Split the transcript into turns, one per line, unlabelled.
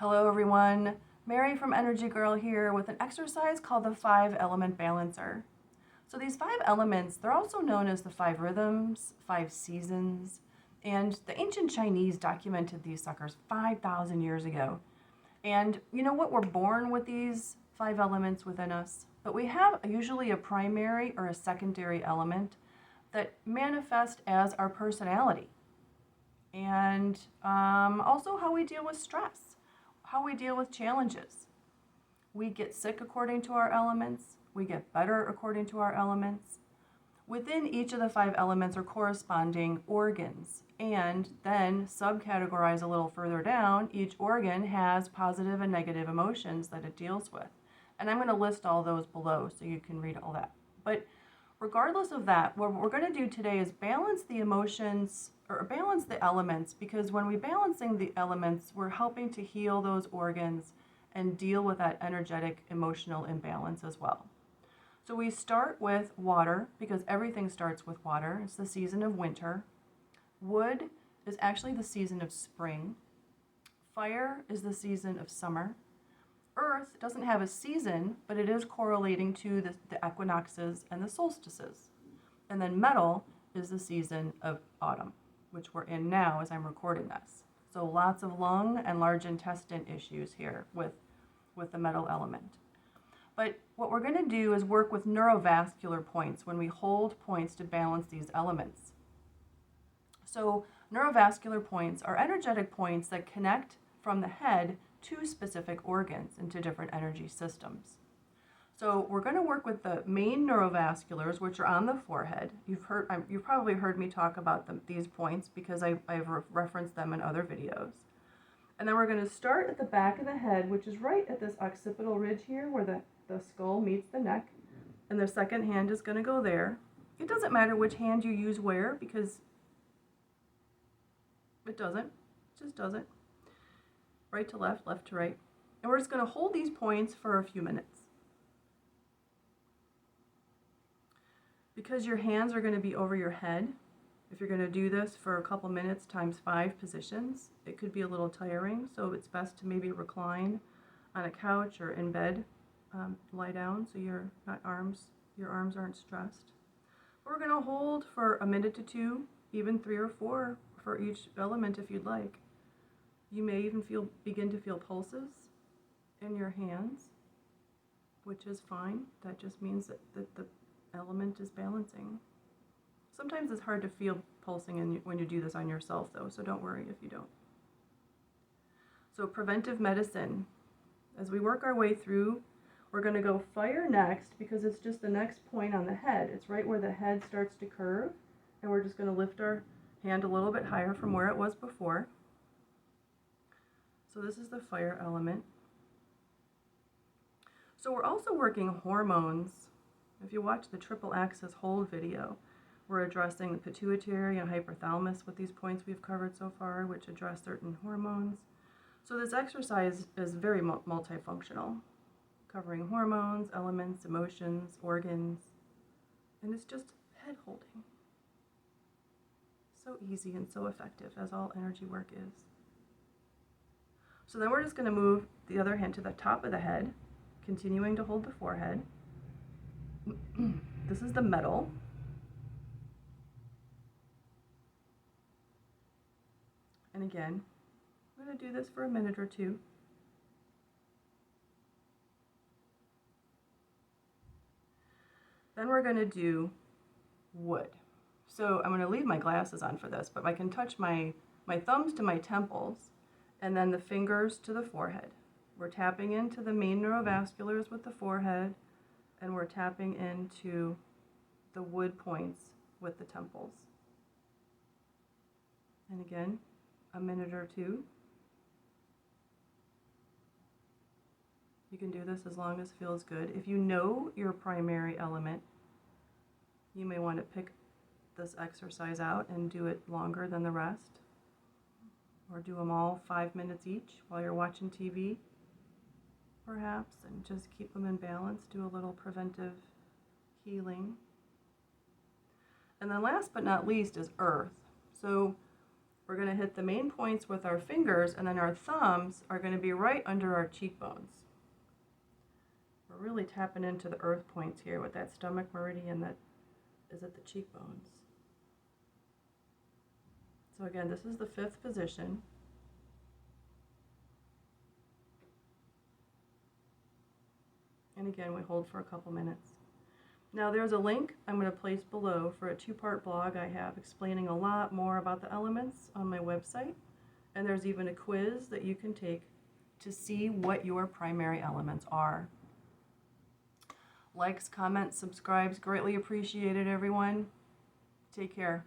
Hello everyone, Mary from Energy Girl here with an exercise called the 5-element balancer. So these 5 elements, they're also known as the 5 rhythms, 5 seasons, and the ancient Chinese documented these suckers 5,000 years ago. And you know what, we're born with these 5 elements within us, but we have usually a primary or a secondary element that manifest as our personality and also how we deal with stress, how we deal with challenges. We get sick according to our elements. We get better according to our elements. Within each of the 5 elements are corresponding organs, and then subcategorize a little further down, each organ has positive and negative emotions that it deals with. And I'm going to list all those below so you can read all that. But regardless of that, what we're going to do today is balance the emotions or balance the elements, because when we're balancing the elements, we're helping to heal those organs and deal with that energetic emotional imbalance as well. So we start with water because everything starts with water. It's the season of winter. Wood is actually the season of spring. Fire is the season of summer. Earth doesn't have a season, but it is correlating to the equinoxes and the solstices. And then metal is the season of autumn, which we're in now as I'm recording this. So lots of lung and large intestine issues here with the metal element. But what we're going to do is work with neurovascular points when we hold points to balance these elements. So neurovascular points are energetic points that connect from the head to specific organs into different energy systems. So we're going to work with the main neurovasculars, which are on the forehead. You've probably heard me talk about these points because I've referenced them in other videos. And then we're going to start at the back of the head, which is right at this occipital ridge here where the skull meets the neck. And the second hand is going to go there. It doesn't matter which hand you use where because it just doesn't. Right to left, left to right. And we're just going to hold these points for a few minutes. Because your hands are going to be over your head, if you're going to do this for a couple minutes times 5 positions, it could be a little tiring, so it's best to maybe recline on a couch or in bed, lie down so your arms aren't stressed. We're going to hold for a minute to 2, even 3 or 4 for each element if you'd like. You may even begin to feel pulses in your hands, which is fine. That just means that the element is balancing. Sometimes it's hard to feel pulsing when you do this on yourself, though, so don't worry if you don't. So preventive medicine. As we work our way through, we're going to go fire next because it's just the next point on the head. It's right where the head starts to curve, and we're just going to lift our hand a little bit higher from where it was before. So this is the fire element. So we're also working hormones. If you watch the triple axis hold video, we're addressing the pituitary and hypothalamus with these points we've covered so far, which address certain hormones. So this exercise is very multifunctional, covering hormones, elements, emotions, organs, and it's just head holding. So easy and so effective, as all energy work is. So then we're just going to move the other hand to the top of the head, continuing to hold the forehead. This is the metal. And again, I'm going to do this for a minute or 2. Then we're going to do wood. So I'm going to leave my glasses on for this, but I can touch my thumbs to my temples and then the fingers to the forehead. We're tapping into the main neurovasculars with the forehead, and we're tapping into the wood points with the temples. And again, a minute or 2. You can do this as long as feels good. If you know your primary element, you may want to pick this exercise out and do it longer than the rest, or do them all 5 minutes each while you're watching TV, perhaps, and just keep them in balance. Do a little preventive healing. And then last but not least is earth. So We're going to hit the main points with our fingers, and then our thumbs are going to be right under our cheekbones. We're really tapping into the earth points here with that stomach meridian that is at the cheekbones. So again, this is the 5th position. And again, we hold for a couple minutes. Now there's a link I'm going to place below for a 2-part blog I have explaining a lot more about the elements on my website. And there's even a quiz that you can take to see what your primary elements are. Likes, comments, subscribes, greatly appreciated, everyone. Take care.